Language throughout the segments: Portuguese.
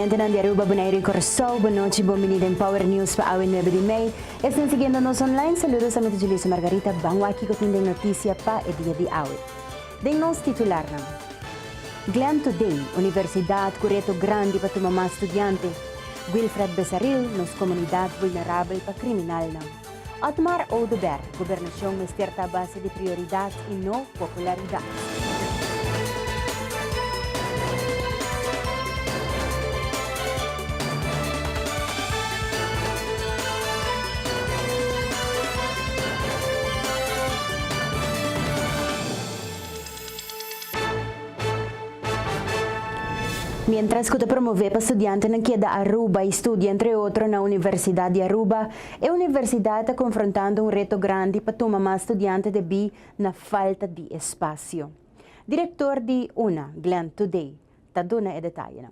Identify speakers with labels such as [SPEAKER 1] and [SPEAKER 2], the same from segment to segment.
[SPEAKER 1] estudiantes de Aruba, Bonaire y Corazón. Buenas noches, bienvenidos en Power News para hoy 9 de mayo. Están siguiendo-nos online. Saludos a mi Julissa Margarita. Vamos aquí con la noticia para el día de hoy. De nos titular. Glenn Today, Universidad Cureto Grande para tomar más estudiantes. Wilfred Besaril, nos comunidad vulnerable para criminal. Otmar Odeberg, gobernación mesterta a base de prioridad y no popularidad. Mientras que promove para estudiantes na queda Aruba e estuda entre outros na Universidade de Aruba, a universidade está confrontando reto grande para tomar mais estudantes de bi na falta de espaço. Diretor de UNA, Glenn Today, está dando detalhes.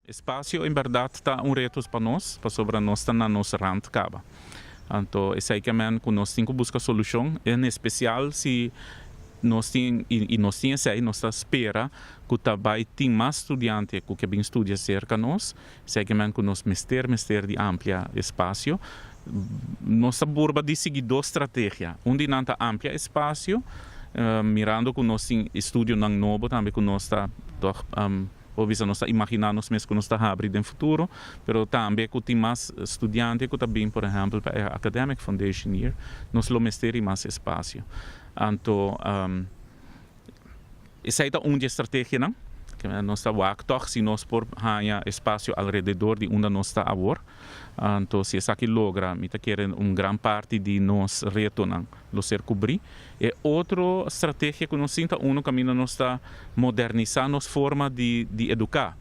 [SPEAKER 2] Espaço, em verdade, está reto para nós, para sobre nós está na nossa rand caba. Então, esse é que nós temos que buscar solução, em especial se nós temos espera que vai ter mais estudantes que vêm estudar cerca de nós, segmente que nós mestre de amplia espaço. Nossa burba de seguir duas estratégias. Uma de amplia espaço, mirando que nós estudo não novo, também que nós está obviamente nós imaginamos mesmo que nós está abrir no futuro, mas também que tem mais estudantes que também, por exemplo, para a Academic Foundation Year, nós lo mestre mais espaço. Então, essa é uma estratégia, não? Que nós estamos toch se nós por ganhar espaço ao redor de onde nós está agora. Então, se essa que logra, me tá querendo grande parte de nós reto não lo ser cobrir. E outra estratégia que nós sinta caminho nós está modernizar nossa forma de educar,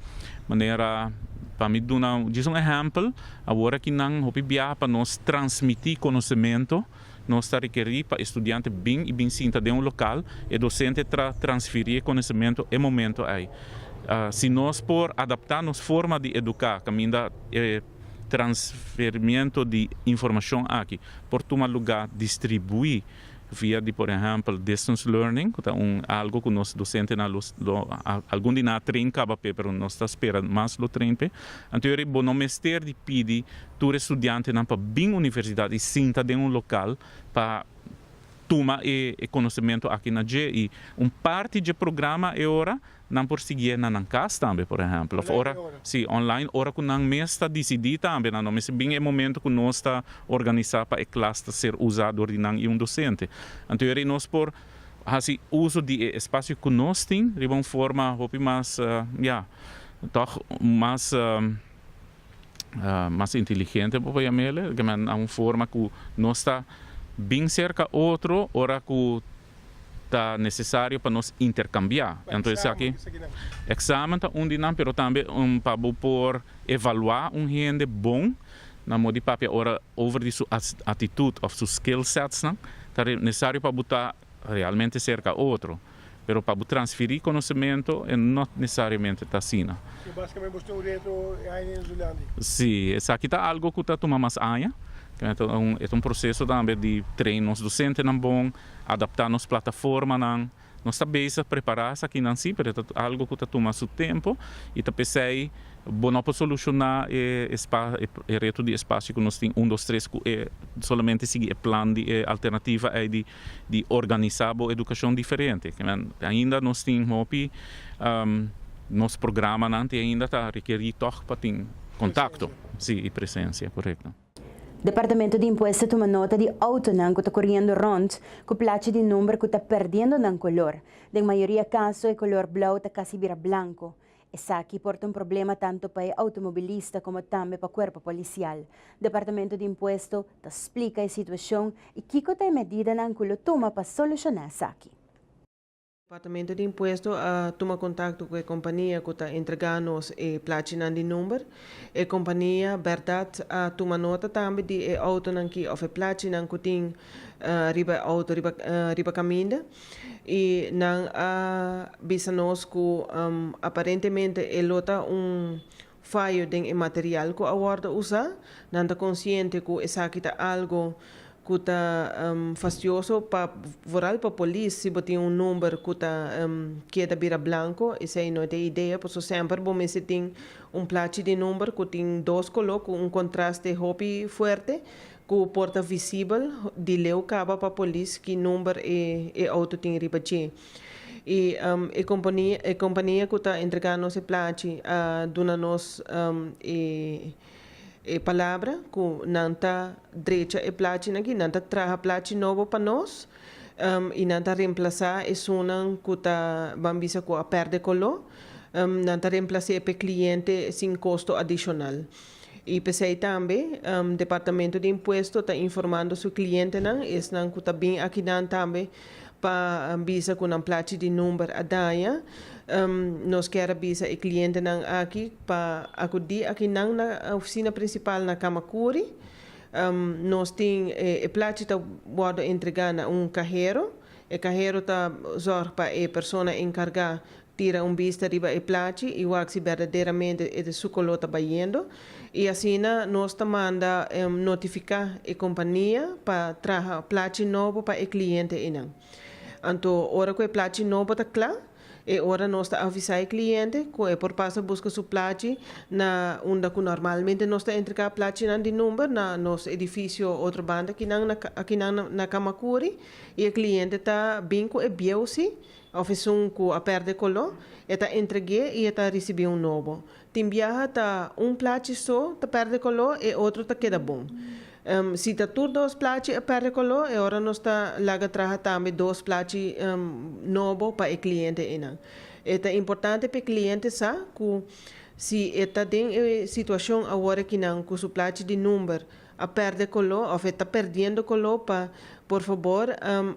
[SPEAKER 2] maneira para me dar um exemplo, agora que não hopi para nós transmitir conhecimento. Nós está requerir para estudante bem e bem sinta de local e docente transferir conhecimento em momento aí. Se nós por adaptar nossa forma de educar, caminho da transferimento de informação aqui, por tomar lugar distribuir via de, por exemplo, distance learning, que é algo que nós docentes algum dia na trein caba pero nós está esperando mais lo trein pe. Então eu vou não mestre de pedir tu estudante na para bem universidade e sinta de local para tomar e conhecimento aqui na G e parte do programa é hora não por seguir na casa também, por exemplo. Online, ora que não me está decidido também, não me bem é momento que nós está organizar para a classe ser usado por um docente. Então, nós por uso de espaço que nós temos, de uma forma mais, mais inteligente, para chamar, que é uma forma que nós está bem cerca outro, ora que está necessário para nós intercambiar. Então, isso aqui, exame está dinâmico, pero também para por avaliar gente bom, na modo de papel, ora, over de sua atitude, of seus skill sets, está necessário para botar realmente cerca outro. Pero para transferir conhecimento, não necessariamente está assim.
[SPEAKER 3] Basicamente, você tem um reto aí em Zulandi?
[SPEAKER 2] Sim, isso aqui está algo que está tomando mais anos. É um processo também de treinar os docentes não bom, adaptar nossa plataforma não, nós estamos preparados aqui não sim, mas é algo que está tomando seu tempo e está pensei bom para solucionar o reto de espaço que nós temos 1, 2, 3 somente seguir o plano de alternativa é de organizar a educação diferente. Ainda nós temos nosso programa não ainda está requerir toch para ter contato, sim, e presença, correto.
[SPEAKER 1] Departamento de Imposto toma nota de auto que está correndo rond, com placa de número que está perdendo na color. Na maioria dos casos, o color blau está quase vira branco. Essa aqui porta problema tanto para o automobilista como também para o corpo policial. Departamento de Imposto explica a situação e que tem medida na que toma para solucionar isso aqui.
[SPEAKER 4] O Departamento de Imposto toma contato com a companhia que está entregando a platina de número. A companhia, verdade, toma nota também de auto que ou a platina que tem riba auto riba caminho. E não bisa nós que aparentemente ele está falho de material que a guarda usa. Não está consciente que essa aqui está algo kuta fastidioso pa voral pa polis se botin número kuta queda bira blanco essa aí não é ideia por sempre bom se tem placa de número que tem dois color com contraste hopi forte com porta visível de leu caba pa polis que número é auto tem ribache e a companhia que está entregando essa placa dona nos palavra que nanta direita e placa aqui nanta traha placa novo para nós e nanta reemplazar esse sunan que está bambisa com a perde color nanta reemplazar para cliente sem custo adicional e pensei também departamento de imposto está informando seu cliente não esse não que está bem aqui não também para bisa com a placa de número a daia nós quer bisa o cliente não aqui para acudir aqui não na oficina principal na Kamakuri nós tem a placa está guarda entregar na cajero o cajero está zorg para a pessoa encargar tira vista riba a placa e o se verdadeiramente é su color está bayendo e assim nós está manda notificar a companhia para trazer placa novo para o cliente não então hora que a placa nova está clara e ora nós está avisar o cliente que é por passar busca sua placa na onde que normalmente nós está entregar placa de número na nosso edifício outra banda aqui na Kamakuri e o cliente está bem com o bielsi oficina que a perde color está entregue e está receber novo tem viaja tá placa só está perde color e outro está queda bom se está tudo duas placas a perde color e ora nós está laga traja também duas placas novo para o cliente é importante para o cliente sabe que se está em situação agora que não com sua placa de número a perde color ou está perdendo color para por favor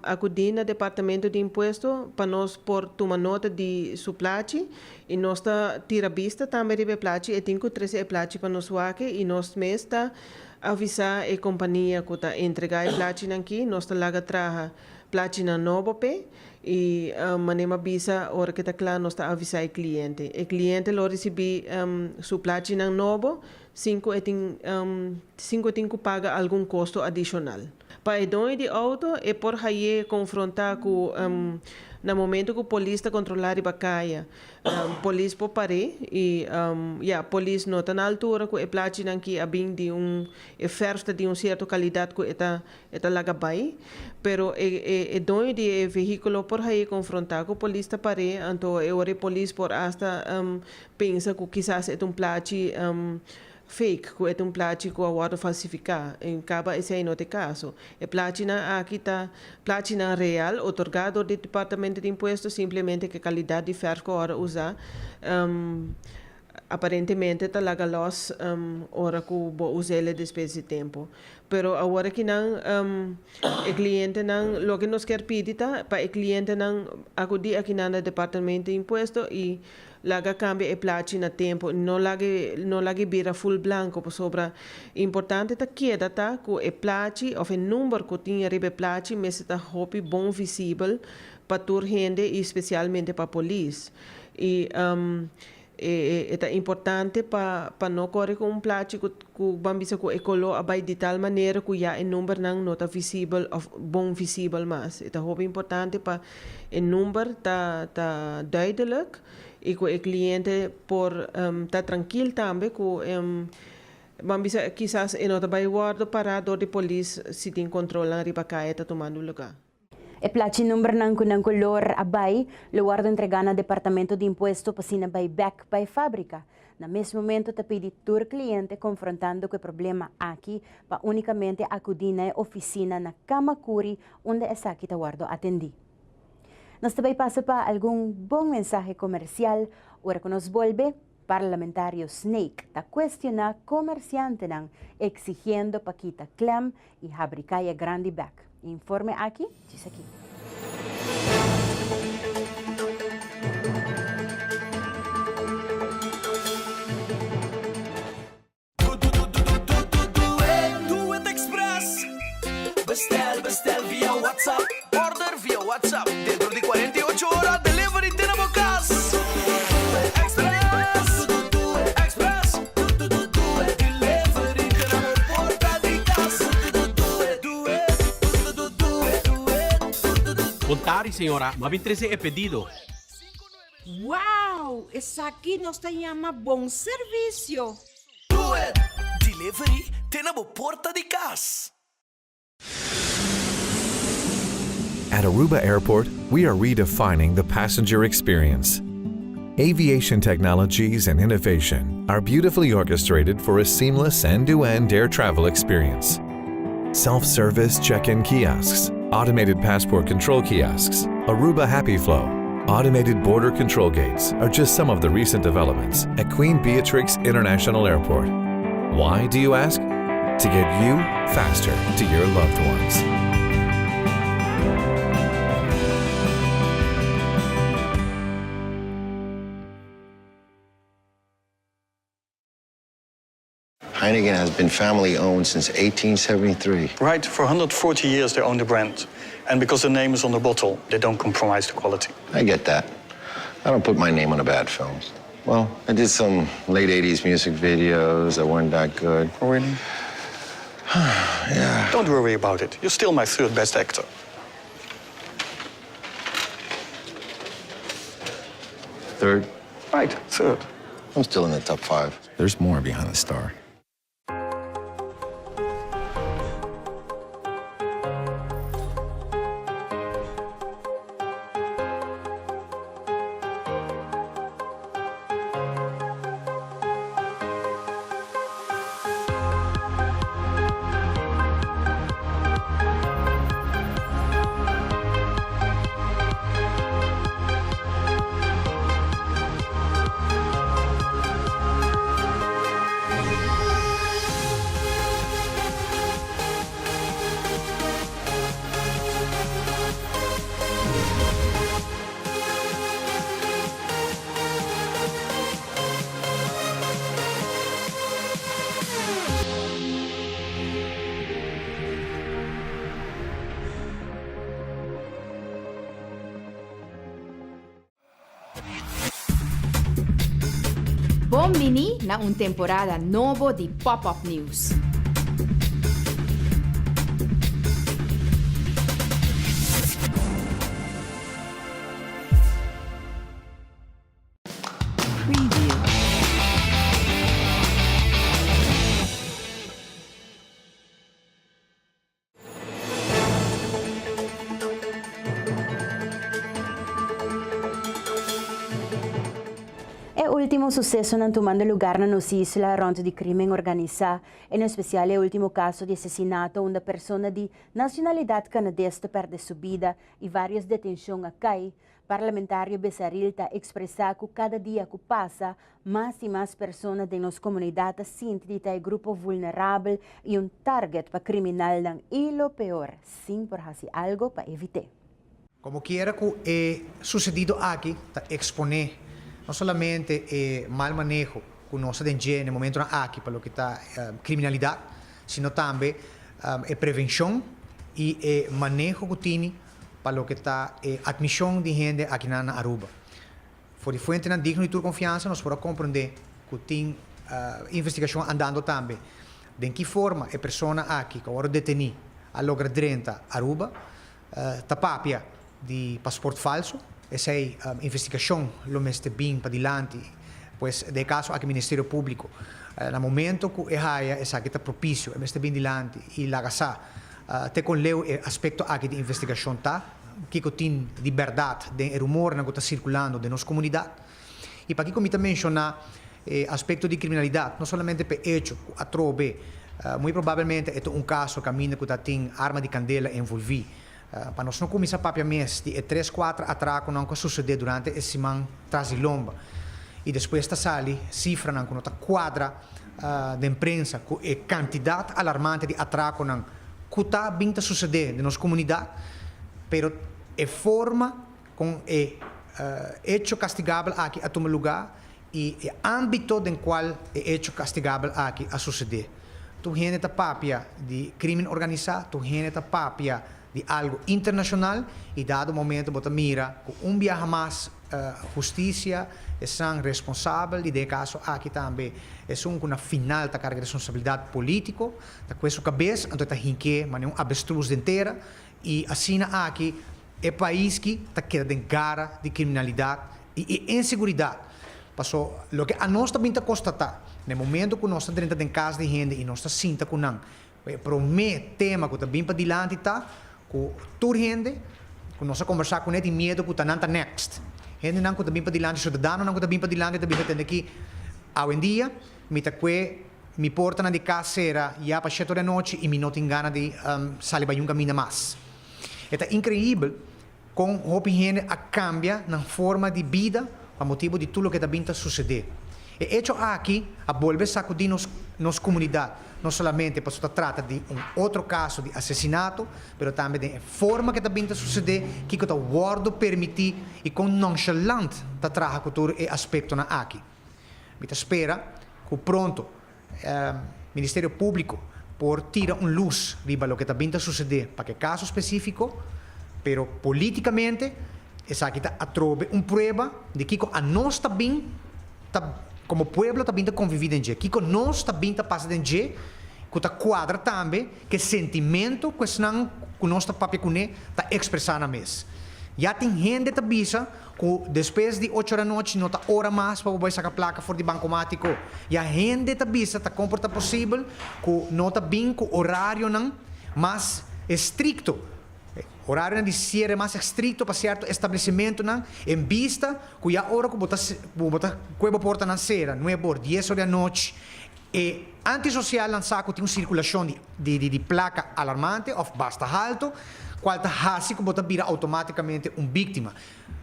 [SPEAKER 4] acudir no departamento de imposto para nós por tomar nota de sua placa e nós está tira vista também de placa e tem que trazer a placa para nós aqui e nós mesmo está avisar a companhia que está entregar a placa aqui nós está lá traga placa nova e manema bisa hora que está claro nós está avisar o cliente lo recebe sua placa novo cinco tem que pagar algum custo adicional para dono de auto é por aí confrontar com no momento que o polícia controlar a bacaia polícia por parar e a polícia não está na altura que a placa aqui é bem de oferta de certa qualidade que está lá vai pero é dono de veículo por aí confrontar com o polícia parar então é hora polícia por hasta pensa que quizás é placa fake, que é placa que agora falsificar. Em caba esse aí não tem caso. A placa aqui está placa real, otorgado do Departamento de Imposto, simplesmente que a qualidade de ferro que agora usa, aparentemente está lá los hora que vou usar ele depois de tempo. Pero agora que não, o cliente não, logo nos quer pedir, para o cliente não acudir aqui no Departamento de Imposto e laga cambia a placa na tempo não lagi vira full blanco por sobra importante tá queda tá que a placa ou o número que tinha ribe placa mas está hopi bom visível para toda gente e especialmente para polícia e é importante para não correr com placa que bambisa que color abai de tal maneira que já o número não está visível bom visível mas é hopi importante para o número tá duidelijk e que o cliente por tá tranquilo também que vamos quizás não vai guarda parado de polícia se tem controle na ribacaia tá tomando lugar.
[SPEAKER 1] E placi number ng color abay, lugar entregar na Departamento de Imposto para sinabay back by fábrica. Na mesmo momento, te pedi tur cliente confrontando com o problema aqui para unicamente acudir na oficina na Kamakuri, onde essa aqui tá guardo atendi. Nós também passa para algum bom mensaje comercial, ora que nos volve, parlamentario Snake ta questiona comerciante nang exigiendo paquita clam y fabricaya grande back. Informe aquí, dice aquí.
[SPEAKER 5] Do it Express. Bestel via WhatsApp. Order via WhatsApp. Dentro di 48 horas, delivery tenemos casa. Express. Express. Delivery tenemos porta di casa. Do it.
[SPEAKER 6] Contari, senhora, ma 23 é pedido.
[SPEAKER 7] Wow! Esse aqui nós chama bom serviço.
[SPEAKER 5] Do it! Delivery tem na porta de casa.
[SPEAKER 8] At Aruba Airport, we are redefining the passenger experience. Aviation technologies and innovation are beautifully orchestrated for a seamless end-to-end air travel experience. Self-service check-in kiosks, automated passport control kiosks, Aruba Happy Flow, automated border control gates are just some of the recent developments at Queen Beatrix International Airport. Why, do you ask? To get you faster to your loved ones.
[SPEAKER 9] Heineken has been family-owned since 1873.
[SPEAKER 10] Right, for 140 years they own the brand. And because the name is on the bottle, they don't compromise the quality.
[SPEAKER 9] I get that. I don't put my name on the bad films. Well, I did some late 80s music videos that weren't that good.
[SPEAKER 10] Oh, really?
[SPEAKER 9] Yeah.
[SPEAKER 10] Don't worry about it. You're still my third best actor.
[SPEAKER 9] Third,
[SPEAKER 10] Right, third.
[SPEAKER 9] I'm still in the top 5. There's more behind the star.
[SPEAKER 11] Bom-vindo na temporada nova de Pop-Up News. Preview.
[SPEAKER 1] Último sucesso não tomando lugar na nossa isla ronto de crime organizado, em especial o último caso de assassinato onde a pessoa de nacionalidade canadense perde sua vida e várias detenções a cai. Parlamentário Bessaril está expressar que cada dia que passa, mais e mais pessoas de nossa comunidade sentem que é grupo vulnerável e target para criminal não e lo pior, sim por fazer algo para evitar.
[SPEAKER 12] Como quiera que é sucedido aqui, está exponer não somente mal manejo que nós temos no momento aqui para o que está criminalidade, sino também prevenção e manejo que tem para o que está admissão de gente aqui na Aruba. For de fonte na digno de confiança, nós podemos compreender que tem investigação andando também. De que forma a pessoa aqui que agora detém a logra dentro Aruba, tapapia de passaporte falso. Essa investigação lo meste bem para diante, pois de caso aqui Ministério Público, no momento que essa aqui está propício, meste bem diante e lagasa, te com leu aspecto aqui de investigação tá, que tem de verdade, de rumor que está circulando de nossa comunidade, e para que como também mencionar aspecto de criminalidade, não somente para hecho a trobe, muito provavelmente é caso caminho que tem arma de candela envolvida. Para nós não começar a mês de 3-4 atracos não que suceder durante esse semana traz lomba e depois esta sali cifra não que nota quadra de imprensa com a quantidade alarmante de atracos não que está bem a suceder na nossa comunidade, pero é forma com hecho castigável aqui a tomar lugar e âmbito em qual é hecho castigável aqui a suceder. Tu gente papia de crime organizado, tu gente papia de algo internacional e dado momento bota mira com viaja mais justiça são responsável e de caso aqui também com na final da carga de responsabilidade político da com sua cabeça então tá hinque mas não avestruz inteira e assim aqui é país que está queda em gara de criminalidade e inseguridade. Passou, o que a nós também está constatar, no momento que nós estamos dentro de casa de gente e nós estamos sinta com não, para o meu tema que está bem para diante está, com toda gente, que nós conversar com ele de medo que está não está next. Gente não que está bem para diante, cidadão não que está bem para diante, está bem para aqui, hoje em dia, me está me porta na de casa era já para 7 da noite e me não tenho gana de sair para um caminho mais. É incrível como a gente cambia na forma de vida a motivo de tudo o que está vindo a suceder. E isso aqui a volver a sacudir nossa comunidade, não somente para se trata de outro caso de assassinato, mas também de forma que está vindo a suceder, que está guardo permitir e com nonchalante está traga todo e aspecto na aqui. Me espera que pronto Ministério Público por tirar luz riba lo que está vindo a suceder para que caso específico, pero politicamente essa aqui está a trobe prova de que a nós está bem como pueblo está vindo a conviver em dia, que nós está vindo a passar em dia, que está quadra também que sentimento que nós está papel com ele está expressando na mesa. Já tem gente que avisa que depois de 8 da noite não está hora mais para você sacar a placa fora de bancomático. E a gente que avisa está comporta possível que não está bem com o horário não mais estricto. Horário de cierre mais estricto para certo estabelecimento não, em vista que a hora que você porta na cera, 9 horas, 10 horas da noite, e antissocial lançar que tem uma circulação de placa alarmante ou basta alto, qual está assim que você vira automaticamente vítima.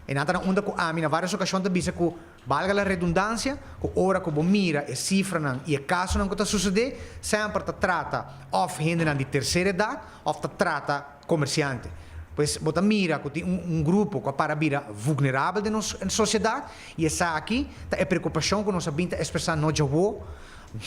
[SPEAKER 12] E nada onda que a mim na várias ocasiões avisa que valga a redundância, que hora que você mira e cifra não, e o caso não que está sucedendo, sempre está trata ou gente de terceira idade ou está trata comerciante. Pois você mira que tem grupo que para vir vulnerável da nossa sociedade e essa aqui é a preocupação que nós vamos expressar no Japão,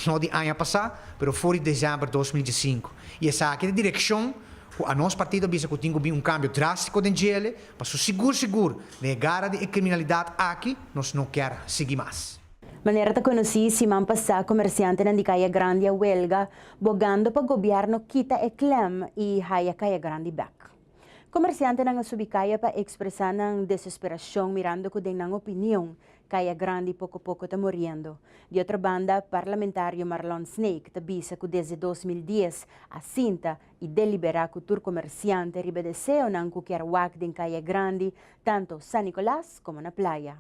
[SPEAKER 12] no de ano passado, mas foi em dezembro de 2005. E essa aqui é a direção que a nosso partido visa que tem cambio drástico dentro dele, para seguro, negar a criminalidade aqui, nós não queremos seguir mais.
[SPEAKER 1] Maneira de conhecer se man passar comerciante na Caia Grande a huelga, bogando para o governo quita e clem e haya Caia Grande back. Comerciante nang subikaya pa expressar ng desesperação mirando ko din ng opinião Caia Grande pouco está morrendo. De outra banda, parlamentário Marlon Snake tabisa que desde 2010 assinta e delibera que o comerciante ribadeceu ng qualquer wak din Caia Grande, tanto San Nicolás como na playa.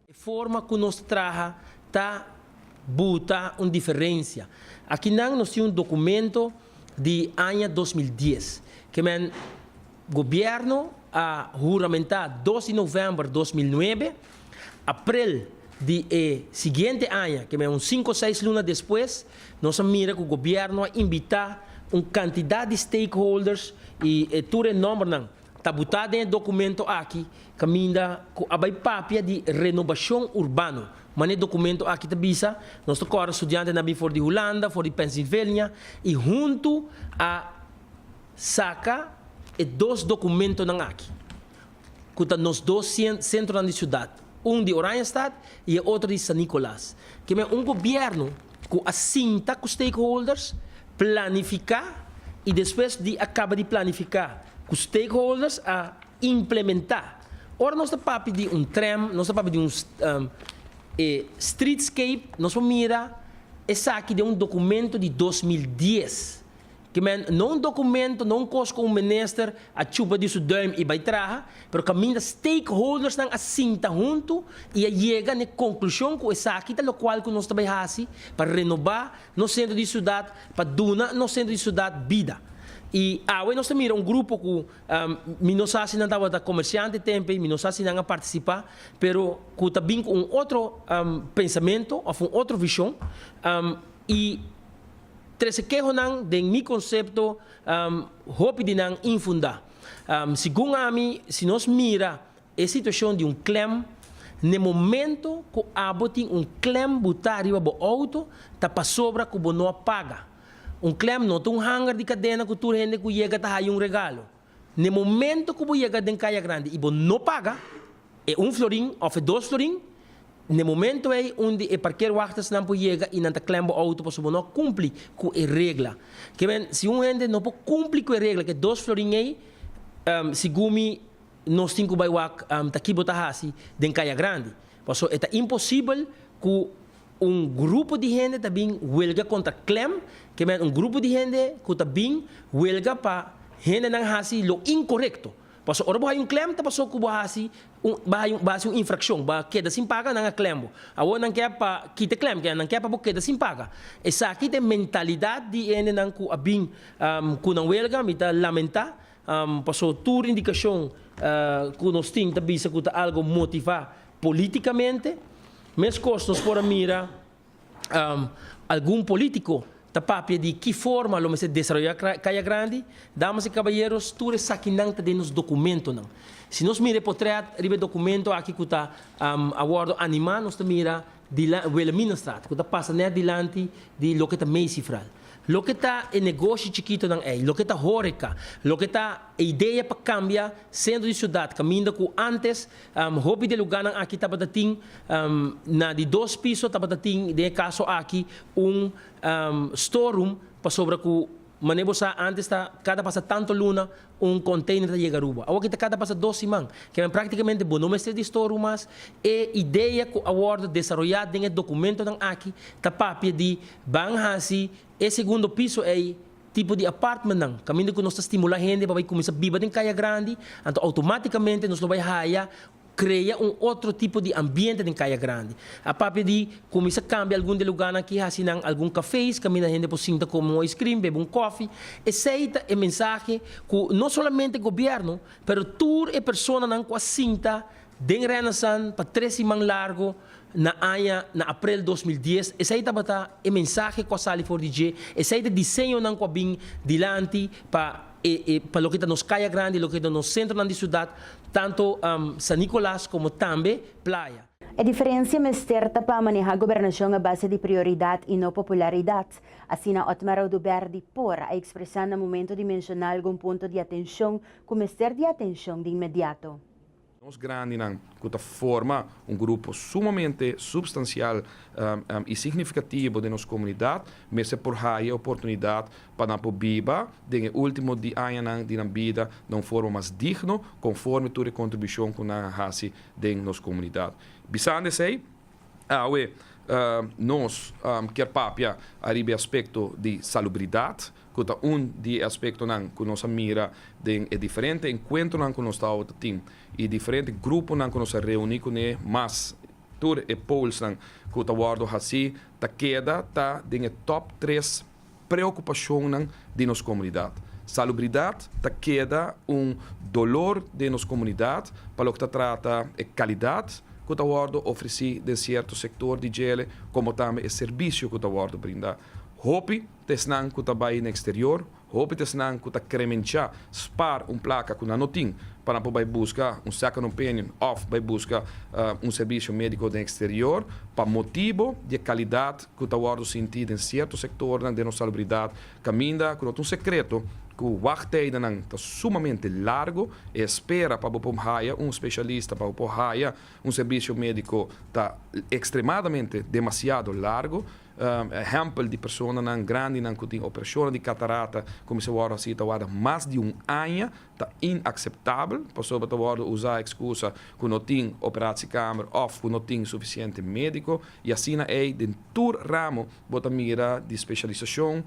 [SPEAKER 13] A forma que nós traja está buta uma diferença. Aqui nós temos documento de ano 2010 que governo a juramentar 2 de novembro de 2009, abril de seguinte ano, que é 5 ou 6 lunas depois, nós mira que o governo a invitar uma quantidade de stakeholders e todo o nome não está botado em documento aqui, caminha com a papia de renovação urbana. Mas o documento aqui está bisa, nós estamos estudantes na for de Holanda, for de Pensilvânia, e junto a saca e 2 documentos não aqui. Que estão nos 2 centros da cidade. De Oranjestad e outro de San Nicolás. Que é governo que assinta com os stakeholders, planificar e depois de acaba de planificar com os stakeholders a implementar. Ora, nós estamos falando de tram, nós estamos falando de streetscape, nós vamos mirar esse aqui de documento de 2010. Que não documento, não coisa com o ministro a chupa de seu duim e vai trazer, mas caminha stakeholders não assinta junto e chega na conclusão que essa aqui é o qual que nós trabalhamos para renovar no centro de cidade, para donar no centro de cidade vida. E agora nós temos grupo que nós assinamos da comerciante tempo, nós assinamos a participar, pero que também com outro pensamento, ou outra visão, e três queixos não de meu conceito hope de não infundar. Segundo a mim, se nós mira a situação de claim, no momento que tem claim botário para o auto, está para sobra que não paga. Claim não tem hangar de cadena que tu gente que chega a ter regalo. No momento que você chega em Caia Grande e não paga, é florim ou 2 florim. No momento é onde o parqueiro wachtas não pode chegar e não está clembo auto para não cumprir com a regra. Que se gente não pode cumprir com a regra que 2 florim é, segundo nós temos que baiwak takibo tahasi den Kaya Grande. Paso é impossível que grupo de gente também huelga contra clem, que é grupo de gente que também huelga para gente não hasi lo incorreto. Paso ora hay clem ta paso ko bahasi base infração, ba queda sem paga não clembo. Awo não quer pa quite clem, que não quer pa queda sem paga. Essa aqui tem mentalidade de ene não ku abin ku não huelga, me ta lamentar. Paso tour indicação que nós temos também se algo motivar politicamente, mas costos por mira algum político tapapia de que forma lo se desarrollar Kaya Grande, damas e caballeros, tudo saquinang de nos documento não. Se nós mira portrait, ribe documento aqui que está aguardo animar, nós mira o administrado, que passa né dilante de lo que está meio cifral. Lo que está em negócio chiquito não é, lo que está horeca, lo que está ideia para cambiar, sendo de cidade, caminho que antes, hobby de lugar aqui estava dating, na de 2 pisos estava dating, de caso aqui, storeroom para sobre que manebosa antes cada passa tanto luna container de Yegaruba. Agora que cada passa 2 semanas, que é praticamente bom não de storeroom mas é ideia que agora desarrollar dentro do documento não aqui, tá papia de banhasi, e segundo piso é tipo de apartment não. Caminho que nós estimula a gente para começar a viver em Kaya Grande, então automaticamente nós vai haya cria outro tipo de ambiente em Kaya Grande. A papel de começar a cambiar algum de lugar aqui, assim, algum cafés, caminha a gente por sinta como um ice cream, bebe um coffee. Esse é o mensagem que não somente o governo, mas toda a pessoa não com a cinta de Renaissance para 3 semanas largo na abril de 2010. Esse é o mensagem que a Sali for DJ. Esse é o desenho não com bem dilante para lo que está nos Kaya Grande, lo que está no centro da cidade, tanto San Nicolás como também Playa.
[SPEAKER 1] A diferença mesterta para manejar a governação a base de prioridade e não popularidade. Assim, na Otmar Aldoberdi por a expressar no momento de mencionar algum ponto de atenção com mester de atenção de imediato.
[SPEAKER 14] Nós grandes que forma grupo sumamente substancial e significativo de nossa comunidade, mas é por aí a oportunidade para não viver de último dia de nossa vida de uma forma mais digna, conforme toda a contribuição que nós fazemos de nossa comunidade. Bisando sei, nós quer papia arriba aspecto de salubridade, que é de aspecto que nós mira de diferente encontro que nós estamos tendo e diferente grupo que nós reunimos com ele, mas tudo é polls que está guardo assim, tá queda tá de top 3 preocupações de nossa comunidade. Salubridade tá queda dolor de nossa comunidade para o que trata a qualidade que está guardo oferecer de certo setor de gele, como também o serviço que está guardo brindar. Hopi tesnan que está no exterior, hopi tesnan que está cremencha spar placa que não tem para vai buscar second opinion ou vai buscar serviço médico no exterior para motivo de qualidade que está guardo sentido em certo setor de nossa salubridade. Caminha com secreto que o wachtijden está sumamente largo e espera para haya especialista para haya serviço médico está extremadamente demasiado largo. Exemplo de pessoas grandes que têm operação de catarata, como se agora assim, está mais de ano, está inaceitável. Pessoas estão usar a excusa que não tem operação de câmara ou que não tem suficiente médico. E assim é de todo ramo, bota mira de especialização,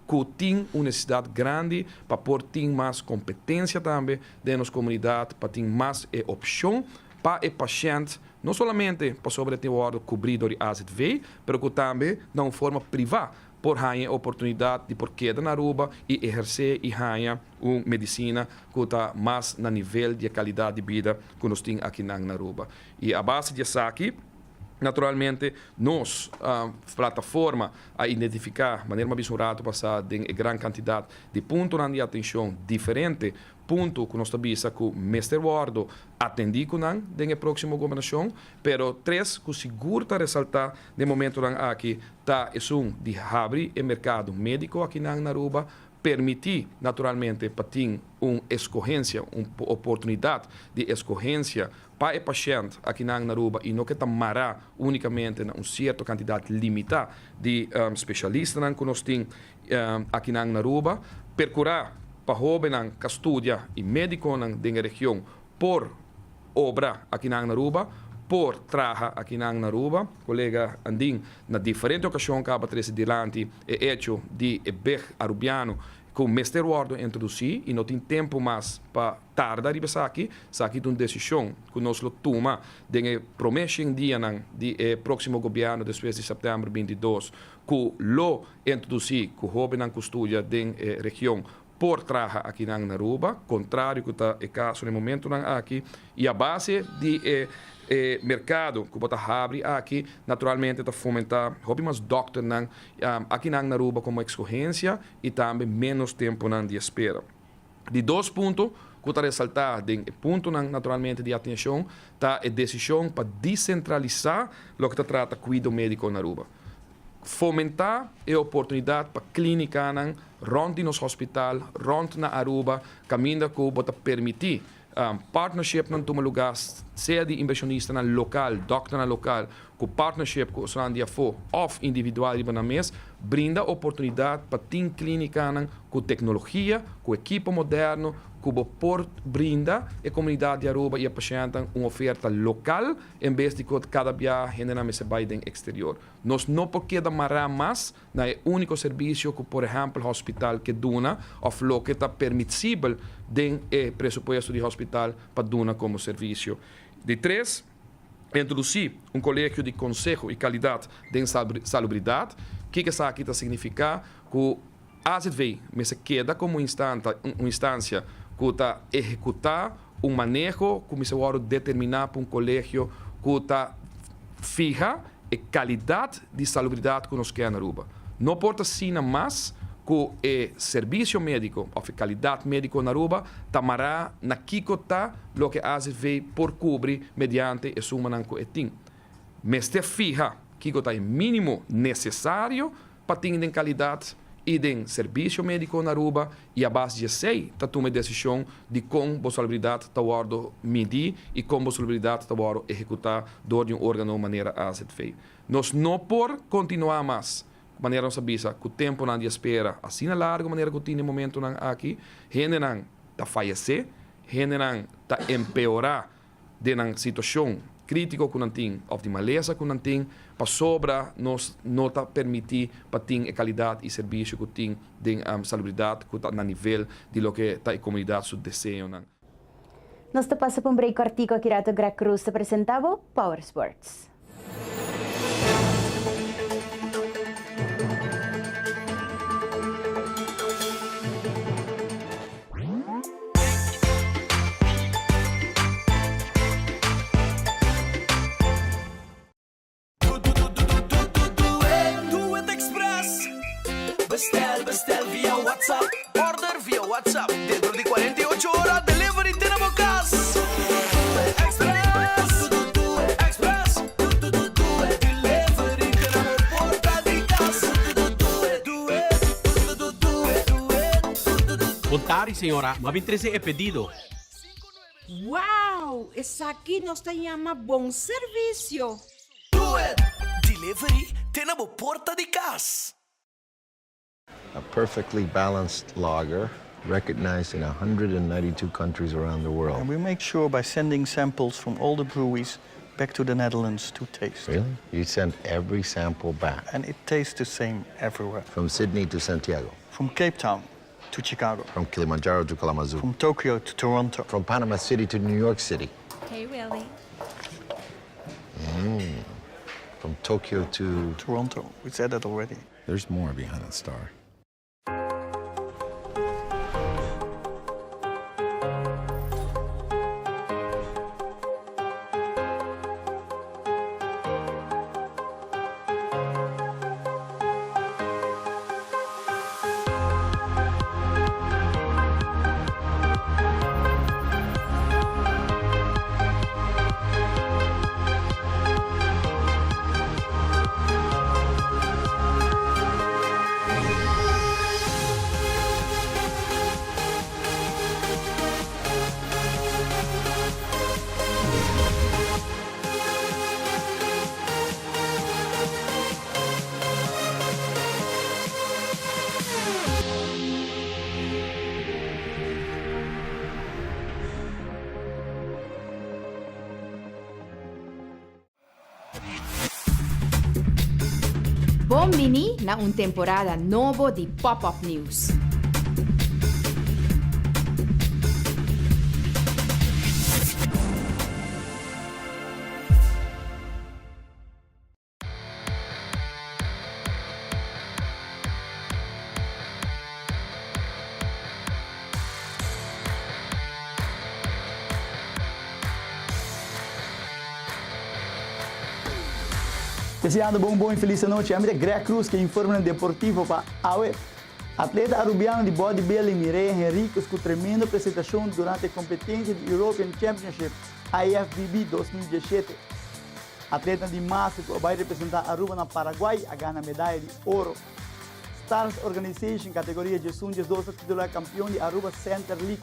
[SPEAKER 14] que tem uma necessidade grande para ter mais competência também dentro da nossa comunidade, para ter mais opção para o paciente. Não somente para sobre ter o cobrir de AZV, mas que também de uma forma privada, por ganhar a oportunidade de quedar na Aruba e exercer e ganhar uma medicina que está mais no nível de qualidade de vida que nós temos aqui na Aruba. E a base disso aqui, naturalmente, nós, plataforma, a identificar de maneira mais rápida, passar em grande quantidade de pontos de atenção diferentes, ponto que nós sabemos que o Mestre Wardo atendi com nós na próxima governação, pero 3 que seguro está ressaltar no momento aqui está de abrir o mercado médico aqui na Aruba, permitir naturalmente para ter uma escorrência, uma oportunidade de escorrência para o paciente aqui na Aruba e não que está marcar unicamente uma certa quantidade limitada de especialistas que nós temos aqui na Aruba, percurar para jovens que estudam e médicos na região por obra aqui na Aruba, por traja aqui na Aruba. Colega Andin, na diferente ocasião que acaba de delante, é hecho de beg arubiano com Mr. Ward introduzir e não tem tempo mais para tardar aqui uma decisão que nós toma de promessa em dia de próximo governo depois de setembro 22 que lo introduzir que houve na custódia da região por traja aqui na Aruba, contrário que está o caso no momento aqui, e a base de mercado que bota abre aqui, naturalmente está fomentar hobby mais doctor aqui na Aruba como escorrência e também menos tempo de espera. De 2 pontos que está ressaltar, de ponto naturalmente de atenção, está a decisão para descentralizar o que trata cuidado médico na Aruba. Fomentar a oportunidade para clínica rond nos hospital, rond na Aruba, caminho que bota permitir partnership não toma lugar, seja de inversionista na local, doctor na local, com partnership com o Sandia for of individual na mesa, brinda oportunidade para ter clínica com tecnologia, com equipo moderno, que por brinda a comunidade de Aruba e a paciente uma oferta local, em vez de que cada viagem se vai do exterior. Nós não podemos demorar mais no único serviço que, por exemplo, o hospital que dona, ou que está permissível do presupuesto do hospital para donar como serviço. De 3, introduzir colégio de conselho e qualidade de salubridade. O que isso aqui significa? Que a AZV se queda como instância que está executar manejo que se vai determinar para colégio que está fija a qualidade de salubridade que nós queremos na Aruba. Não pode ser mais que o serviço médico, ou a qualidade médica na Aruba, tamará na que está o que a AZV por cobrir mediante a suma que é tem. Mas te fija que está o mínimo necessário para ter qualidade e de serviço médico na Aruba e a base de sei está tomando decisão de como a possibilidade está medir e como a possibilidade está executar de órgão de maneira AZV. Nós não podemos continuar mais de maneira nossa bisa que o tempo de espera assim na larga maneira que tem no momento aqui, gente está falecer, gente está empeorar de uma situação crítico que não tem, ou de maleza que não tem, para sobra nos não está permitir para ter a qualidade e serviço que tem de salubridade que está no nível de lo que está a comunidade seu desejo.
[SPEAKER 1] Nós te passa para um break cortico aqui Rato Gra Cruz te apresentava Power Sports.
[SPEAKER 5] Bestel via WhatsApp, order via WhatsApp. Dentro di 48 ore, delivery te na casa. Express, Express, delivery te na porta di casa.
[SPEAKER 6] Contari, senhora, ma 23 é pedido.
[SPEAKER 7] Wow, esse aqui nos chama bom serviço.
[SPEAKER 5] Do it, delivery te na porta di casa.
[SPEAKER 9] A perfectly balanced lager, recognized in 192 countries around the world.
[SPEAKER 10] And we make sure by sending samples from all the breweries back to the Netherlands to taste.
[SPEAKER 9] Really? You send every sample back?
[SPEAKER 10] And it tastes the same everywhere.
[SPEAKER 9] From Sydney to Santiago?
[SPEAKER 10] From Cape Town to Chicago.
[SPEAKER 9] From Kilimanjaro to Kalamazoo?
[SPEAKER 10] From Tokyo to Toronto.
[SPEAKER 9] From Panama City to New York City?
[SPEAKER 11] Hey, Willie.
[SPEAKER 9] From Tokyo to...
[SPEAKER 10] Toronto. We said that already.
[SPEAKER 9] There's more behind the star.
[SPEAKER 11] Bomini na un temporada novo di Pop-Up News.
[SPEAKER 15] Deseando bom e feliz noite. Amiga Greg Cruz, que informa no Deportivo para AUE. Atleta arubiano de bodybuilding Mireia Henriques com tremenda apresentação durante a competência do European Championship IFBB 2017. Atleta de massa que vai representar Aruba na Paraguai a ganhar medalha de ouro. Stars Organization, categoria de Sundes 12, titular campeão de Aruba Center League.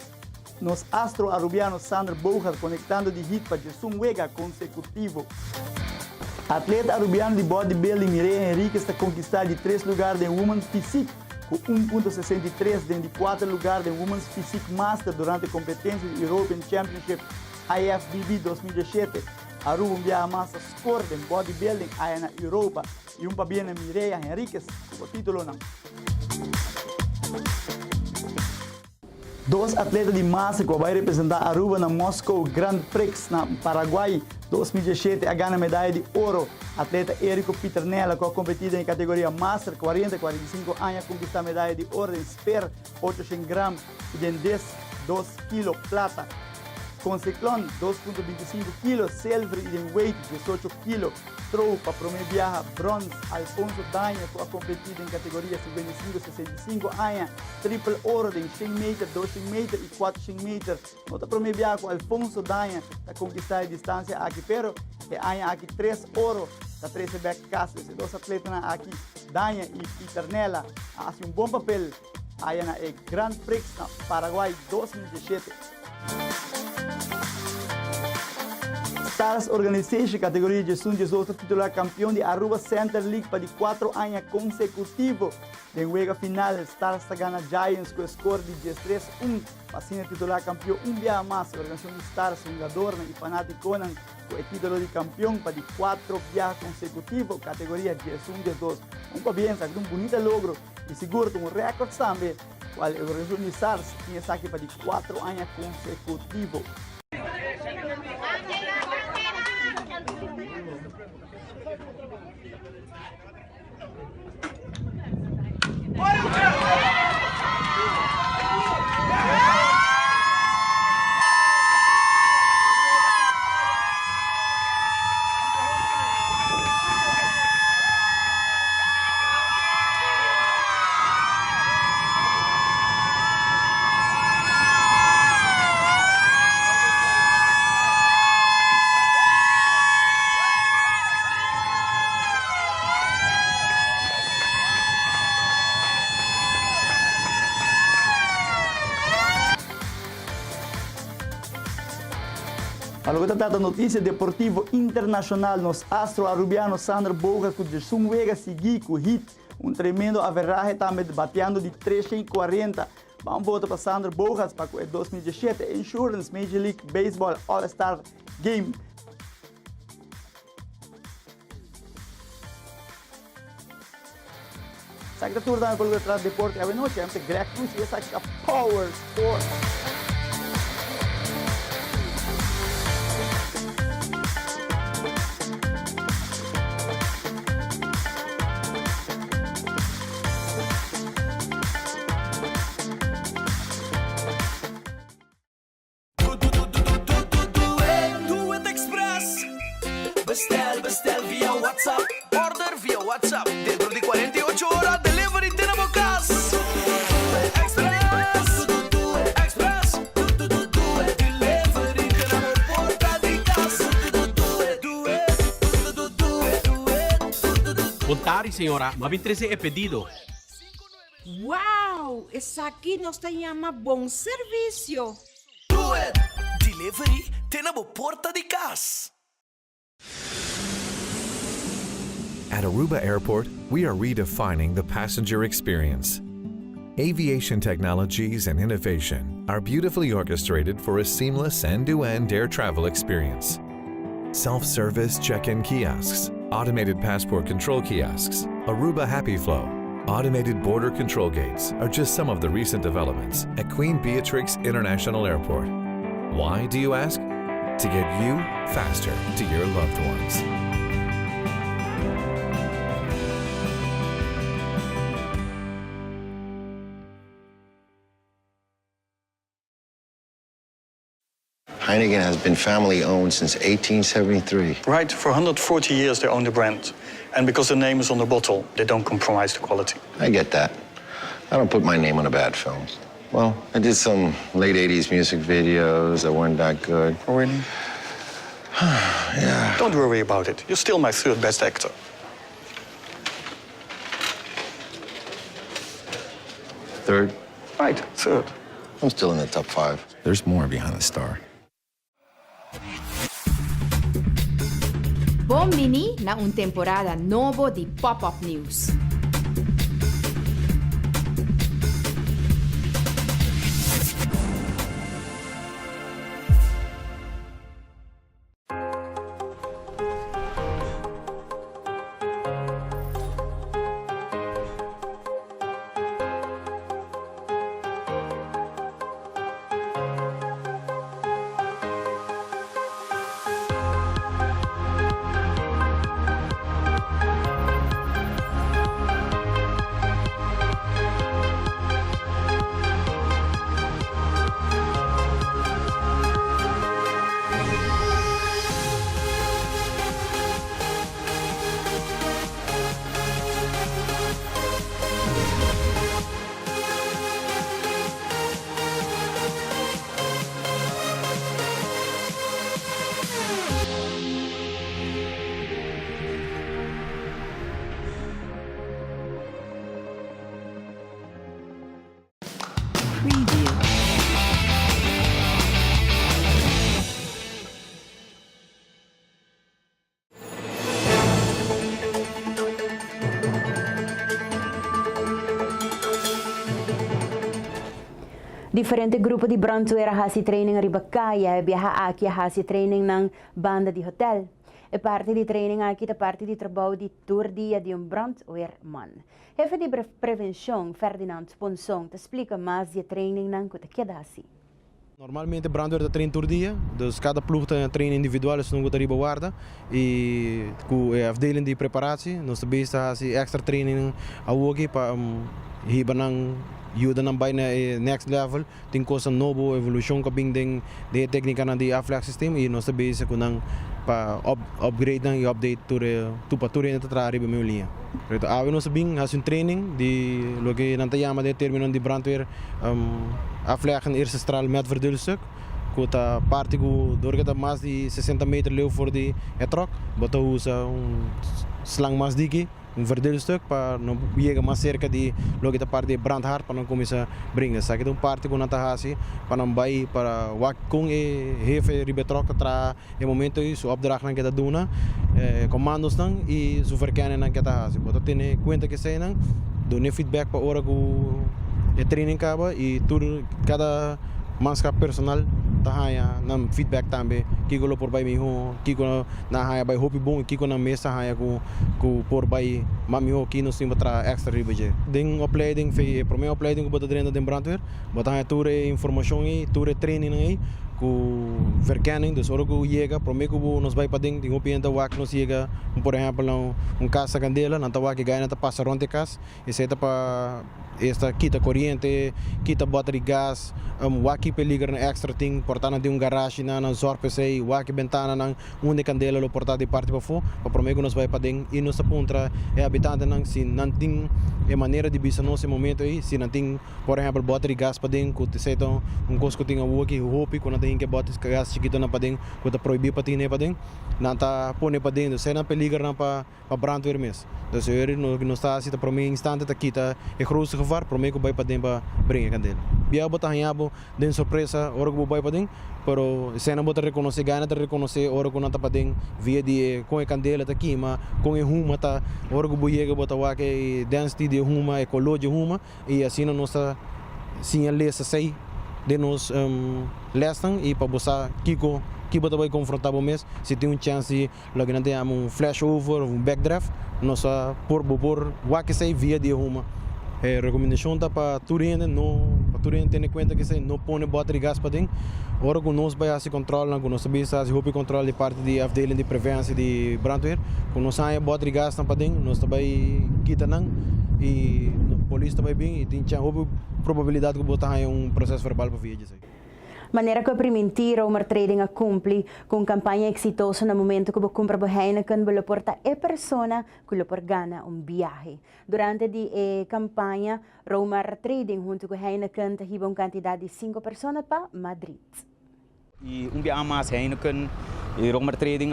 [SPEAKER 15] Nos astro arubiano Sandro Bojas conectando de hit para Jesús Wega consecutivo. Atleta arubiano de bodybuilding Mireia Henriques está conquistando de 3 lugares em Women's Physique, com 1.63 dentro de 4 lugares em Women's Physique Master durante a competência do European Championship IFBB 2017. Aruba envia a massa score de bodybuilding aí na Europa e para bem a Mireia Henriques com o título não. 2 atletas de massa que vai representar Aruba na Moscow Grand Prix na Paraguai 2017 a ganhar medalha de ouro. Atleta Érico Piternella que ha competido em categoria Master 40-45 anos conquistar medalha de ouro em Spear 800 gramas e em 10 2 kg plata. Com ciclone 2.25 kg, silver e em weight 18 kg. Throw para primeira viaja bronze Alfonso Daña que ha competido em categoria 55-65 anos, triple ouro em 100 metros, 200 metros e 400 metros. Nota primeira viaja com Alfonso Daña a conquistar a distância aqui, pero e aqui 3 ouro da 13 back cast. Esses 2 atletas aqui, Daña e Piternella, fazem bom papel aí na Grand Prix na Paraguai 2017. Stars Organization, categoria de Sundes 12, titular campeão de Aruba Center League para de 4 anos consecutivos. Em juego final, Stars gana Giants com score de 13-1. Assim, titular campeão dia mais. A organização de Stars, jogador e fanático Conan, com o título de campeão para de 4 viajes consecutivos, categoria de Sundes 12. Bem, um bonito logro e seguro um recorde também. A organização de Stars tinha aqui para de 4 anos consecutivos. Agora está a notícia deportiva internacional. Nos astro arubiano Sandro Bojas com Jesús Wega seguir com hit. Tremendo averraje também batendo de 340. Vamos voltar para Sandro Bojas para o 2017 Insurance Major League Baseball All-Star Game. Secretário da Política de Deporte, a noite, é Greg Cruz e essa aqui é a Power Sport.
[SPEAKER 5] Bestel via WhatsApp, order via WhatsApp. Dentro di 48 ore, delivery tenemos gas. Express, Express, delivery tenemos porta di casa.
[SPEAKER 6] Contari, senhora, ma 23 é pedido.
[SPEAKER 7] Wow, essa aqui nos chama bom serviço.
[SPEAKER 5] Do it, delivery tenemos porta di casa.
[SPEAKER 8] At Aruba Airport, we are redefining the passenger experience. Aviation technologies and innovation are beautifully orchestrated for a seamless end-to-end air travel experience. Self-service check-in kiosks, automated passport control kiosks, Aruba Happy Flow, automated border control gates are just some of the recent developments at Queen Beatrix International Airport. Why, do you ask? To get you faster to your loved ones.
[SPEAKER 9] Heineken has been family owned since 1873.
[SPEAKER 10] Right, for 140 years they own the brand. And because the name is on the bottle, they don't compromise the quality.
[SPEAKER 9] I get that. I don't put my name on the bad films. Well, I did some late 80s music videos that weren't that good.
[SPEAKER 10] Oh, really?
[SPEAKER 9] Yeah.
[SPEAKER 10] Don't worry about it. You're still my third best actor.
[SPEAKER 9] Third?
[SPEAKER 10] Right, third.
[SPEAKER 9] I'm still in the top 5. There's more behind the star.
[SPEAKER 11] Buon na un temporada novo di Pop-Up News.
[SPEAKER 1] Diferente grupo de brandweer hasi training ribakaya biyaha aqui hasi training ng banda de hotel. E parte de training aqui da parte de trabalho de dia de brandweerman. Jefe de prevenção Ferdinand Sponsong te explica mais de training ng kutakedasi.
[SPEAKER 16] Normalmente brandweer da trein dia, dus cada ploeg tem een training individual, is nog riba guarda e com a afdeling de preparatie, nós também está assim extra training a hoje para hiba ng ajuda ng bay na next level, tem coisa novo evolution kabing ding de técnica na de aflac system e nós também se kunang pa upgrade ng update tu pature na tra riba meu linha. Então awe nós bing has un training de lo que nantayama de termino de brandweer aflac en eerste straal met verdulstuk. Kota parte go doorgeta mais de 60 meter leu voor de truck, bota usa slang mais diki verdulstuk para não chegar mais cerca de logo da parte de brandhard para não começar a brincar. Sabe que parte com natahasi para não vai para wak com e jefe ribetroca tra e momento isso opdracht na kita duna comandos nang e su verkennen na kita hasi. Bota tem conta que sei nang done feedback para ora go e training kaba e tur cada manscap personal tahaya nam feedback tambe kiko lo por bay mi ho kiko na haya bay hopi bom kiko na mesa haya ko por bay mami ho kino sim tra extra ribeje ding opleiding fe primeira opleiding ko botadrenda den brandweer botahaya toure informação e toure training aí com verkenning, dus orgo chega, prometo que nos vai para dentro, tem um pienta wak nos chega, por exemplo, casa candela, não tá wak ganha tá passa ronde casa, e se tá para esta quita corrente, quita bateria gas, wak peligra na extra thing, portana de garage na zorpe sei, wak ventana na de candela lo portar de parte para fora, para prometo que nos vai para dentro e nos aponta é habitante nang se não tem é maneira de bisa nesse momento aí, se não tem, por exemplo, bateria gas para dentro, que se tá cosco tem a wak hopi quando tem que botas gas chiquito na padeng, que tá proibir para tinha padeng, não tá pone para dentro, se não peligra na para brandweer mes. Dus er no está assim, tá para mim instante tá quita é grosso gevaar, prometo que vai para dentro para brincar candela. Bia botar hanhabo, den surpresa, ora que vai para dentro, pero se não botar reconhecer, ganha de reconhecer, ora que não tá para dentro, via de com a candela tá queima, com a ruma tá, ora que vai chegar botar o que density de ruma, ecologia ruma, e assim não está sinalesa sei de nos lestan e para botar kiko que bota vai confrontar o mês, se tem chance logo não tem flashover, backdraft, nós por o que sai via de uma recomendação tá para Turin, não para Turin ter em conta que sai não põe bota de gás para dentro. Ora que nós vai se controla, que nós sabemos se houve controle de parte de afdeling de prevenção de brandweer, que nós sai bota de gás para dentro, nós também quita não e a polícia também bem e tem houve probabilidade que botar processo verbal para vídeos.
[SPEAKER 1] Maneira que permitir o trading a cumprir com campanha exitosa no momento que compra Heineken para portar a persona que por gana viaje. Durante a campanha, Romar Trading junto com Heineken teve uma quantidade de 5 pessoas para Madrid.
[SPEAKER 17] E dia mais Heineken e Romar Trading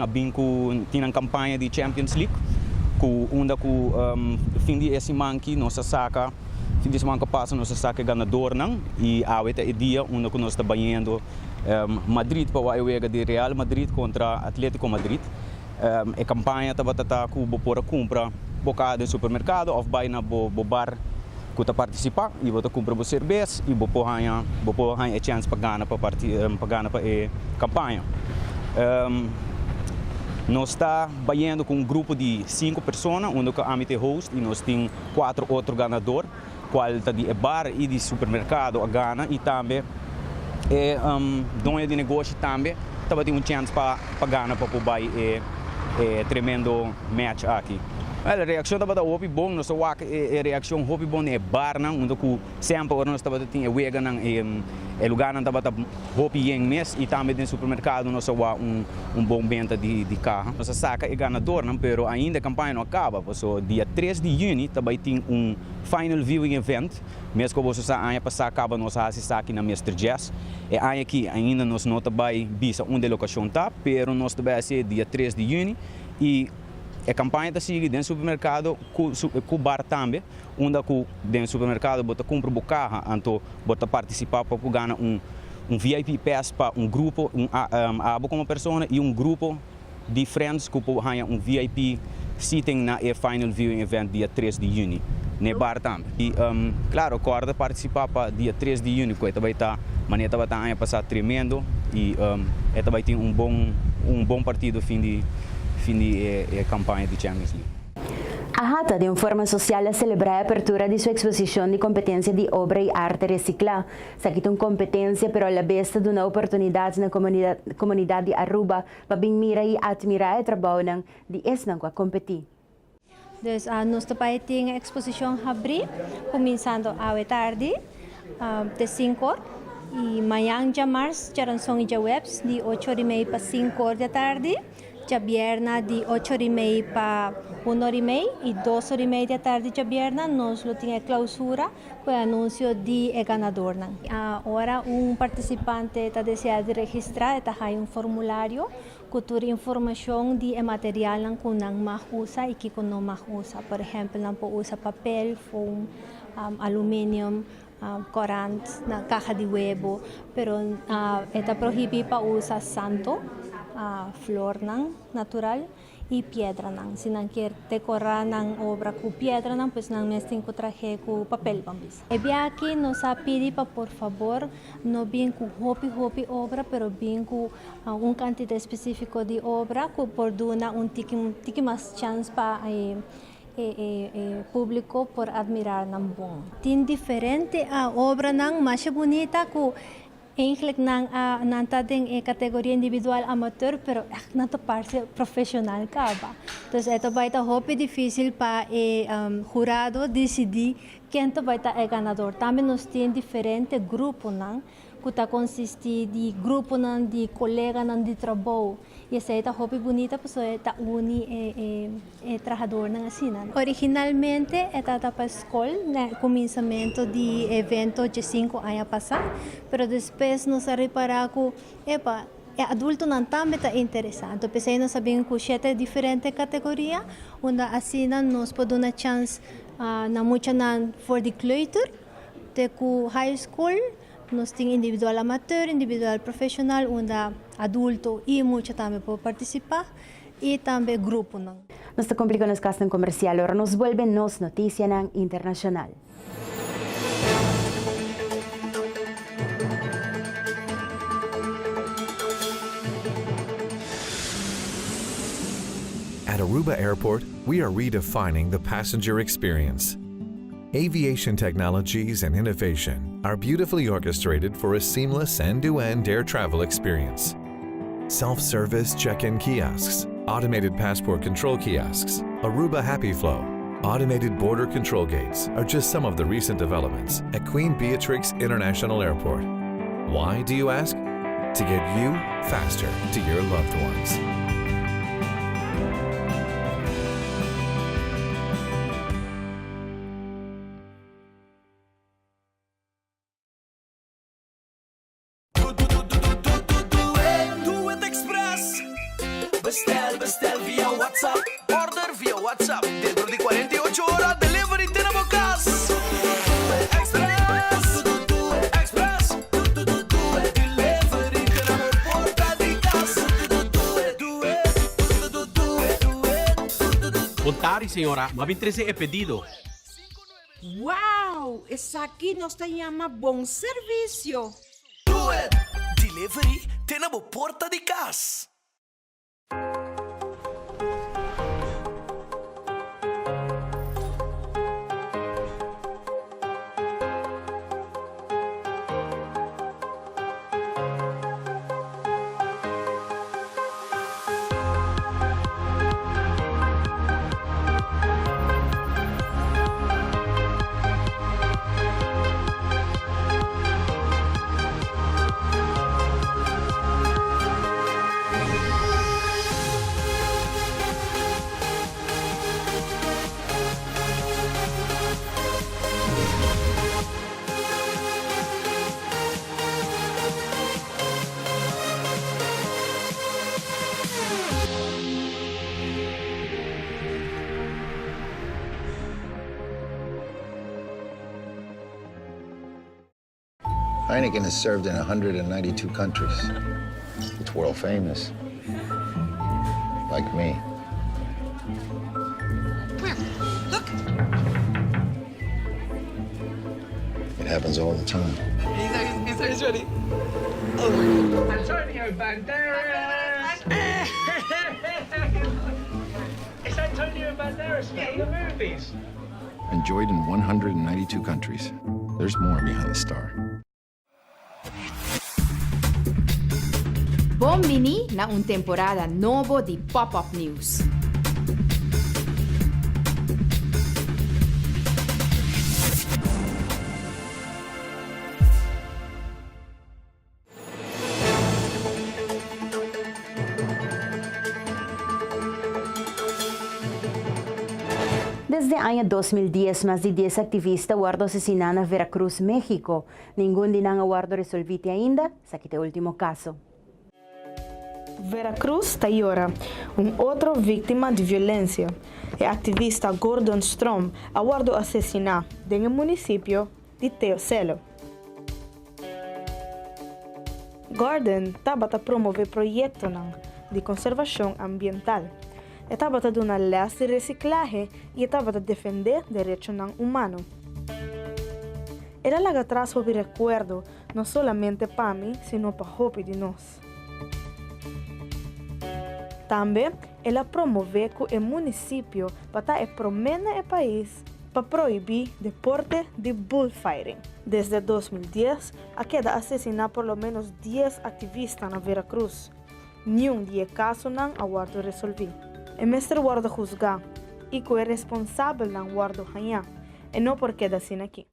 [SPEAKER 17] tem uma campanha de Champions League que fim de semana que nós saca fim de semana que passa nós saca ganador não e até o dia onde nós está banhando Madrid para o jogo de Real Madrid contra Atlético Madrid. A campanha estava com por compra bocado em supermercado ou vai na bar que está participar e você compra cerveja e você ganha a chance para ganhar para a campanha. Nós está banhando com um grupo de 5 pessoas, onde a AMT host e nós temos 4 outros ganadores, qual está de bar e de supermercado a Gana e também dono de negócio também estava tendo chance para Gana para poder tremendo match aqui. A reação estava hopi bom, nós a reação hopi bom é bar não, onde sempre nós estava tendo wega não é lugar não estava hopi em mês e também no supermercado nós bom venda de carro. Nós saca é ganador não, pero ainda a campanha não acaba, porque dia 3 de junho também tem final viewing event, mesmo que você saia passar acaba nós assistir aqui na Mr. Jazz. E aí aqui ainda nós não também visa onde a locação tá, pero nós também ser dia 3 de junho e a campanha está seguindo dentro do supermercado, com o bar também, onde dentro do supermercado você compra o carro, então você participar para ganhar VIP pass para grupo, abo como pessoa e grupo de friends que ganha VIP sitting na final viewing event dia 3 de junho, no bar também. E claro, acorda participar para dia 3 de junho, que vai estar, maneira vai estar passar tremendo e vai ter bom partido fim de campanha de Champions League.
[SPEAKER 1] A Hata, de forma social, celebra a apertura de sua exposição de competência de obra e arte reciclar. Sakit competência, pero a vez de uma oportunidade na comunidade de Aruba para mirar e admirar o trabalho de esnang a competir.
[SPEAKER 18] Nós também temos a exposição abrir, começando à tarde, de 5 e amanhã de março, já são de webs, de 8h30 para 5 da tarde. Já vierna de 8h30 para 1h30 e 2h30 da tarde já vierna nós temos a clausura com o anúncio de ganador. Agora participante está desejando registrar, está aí formulário com toda a informação de material que não usa e que não usa. Por exemplo, não usa papel, foam, alumínio, corante, na caixa de huevo, pero está proibido para usar santo, flor natural e pedra. Se não quer decorar a obra com pedra, pues não tem que trazer com papel. E aqui nos pede para, por favor, não vir com hopi obra, pero vir com quantidade específica de obra, que por dar tique mais chance para público por admirar nam bom. Tem diferente a obra mais bonita que eigenlijk não está em categoria individual amateur, pero não está parte profissional caba. Então vai estar muito difícil para o jurado decidir quem vai estar o ganador. Também nós temos diferentes grupos que está consiste de grupo de colega de trabalho. E essa é muito bonita, porque está uni trabalhador assim. Originalmente estava para a escola, no começamento do evento de 5 anos passados, mas depois nós reparamos que adulto também está interessante. Então, nós sabemos que 7 diferentes categorias, onde assim nós podemos dar chance na muita for the kleuter, de high school. Nós temos individual amateur, individual profissional, onde adulto e muito também pode participar, e também grupo. Nós
[SPEAKER 1] estamos complicando as casas comercial, agora nos volvem nos notícias internacional.
[SPEAKER 8] At Aruba Airport, we are redefining the passenger experience. Aviation technologies and innovation are beautifully orchestrated for a seamless end-to-end air travel experience. Self-service check-in kiosks, automated passport control kiosks, Aruba Happy Flow, automated border control gates are just some of the recent developments at Queen Beatrix International Airport. Why, do you ask? To get you faster to your loved ones.
[SPEAKER 5] Do it Express. Bestel via WhatsApp. Order via WhatsApp. Dentro di 48 ore, delivery tenemos gas. Express. Express. Delivery tenemos porta di gas.
[SPEAKER 6] Contari, señora. Más 13 he pedido.
[SPEAKER 7] ¡Wow! Esa aquí nos se llama buen servicio.
[SPEAKER 5] Do it. Delivery tenemos porta di gas.
[SPEAKER 9] Heineken is served in 192 countries. It's world famous. Like me.
[SPEAKER 7] Look.
[SPEAKER 9] It happens all the time.
[SPEAKER 5] He's ready.
[SPEAKER 3] Antonio Banderas! It's Antonio Banderas from the movies.
[SPEAKER 9] Enjoyed in 192 countries. There's more behind the star.
[SPEAKER 11] Buon na un temporada novo di Pop-Up News.
[SPEAKER 1] Desde el año 2010, más de 10 activistas guardo asesinados en Veracruz, México. Ningún dinang guardo resolvite ainda, sa este último caso.
[SPEAKER 19] Veracruz Tayora, outra vítima de violência. O ativista Gordon Strom aguardou assassinar no município de Teocelo. Gordon estava a promover projetos de conservação ambiental. Estava a dar uma lei de reciclagem e estava a defender direitos humanos. Era lá atrás sobre recuerdo, não somente para mim, sino para o de nós. Também, ela promove que o município para promena o país para proibir deporte de bullfighting. Desde 2010, a queda assassinar por lo menos 10 ativistas na Veracruz. Nenhum de casos não aguardo resolver. O mestre guarda juzgar e que é responsável não guarda ganhar. E não por queda assim aqui.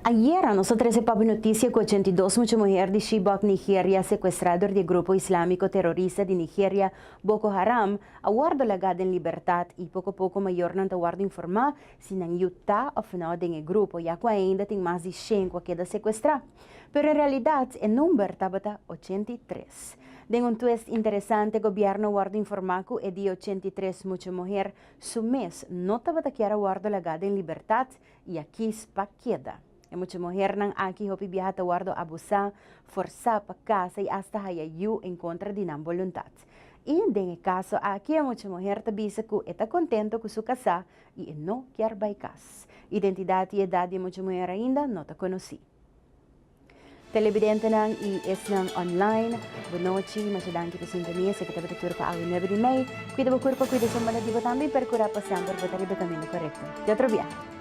[SPEAKER 1] Ayer, nosotros recibimos noticia que 82 mujeres de Chibok, Nigeria, secuestrados del grupo islámico terrorista de Nigeria, Boko Haram, aguardo legado en libertad y poco a poco mayor não aguardo informar se não está ou não del grupo, ya que ainda tem mais de 100 que queda sequestrado. Pero en realidad, el número estaba 83. De un twist interesante, el gobierno guarda informar que el día 83 muchas mujeres su mes no estaba guardo legado en libertad y aquí es pa queda. E muitas mulheres não aqui hopi viajar guardo abusar, forçar para casa e hasta hayayu em contra de não vontade. E no caso aqui muitas mulheres também dizem que está contento com sua casa e não quer baicar. Identidade e idade de muitas mulheres ainda não está conhecida. televidente nang i-is ng online. Bunochi, masyadang kita sintonia sa kita batatur pa awin 9 de May. Cuida ba kurpa, cuida sa maladibo tambi, per cura pasando, batari ba kami na correcto. De otro viaje.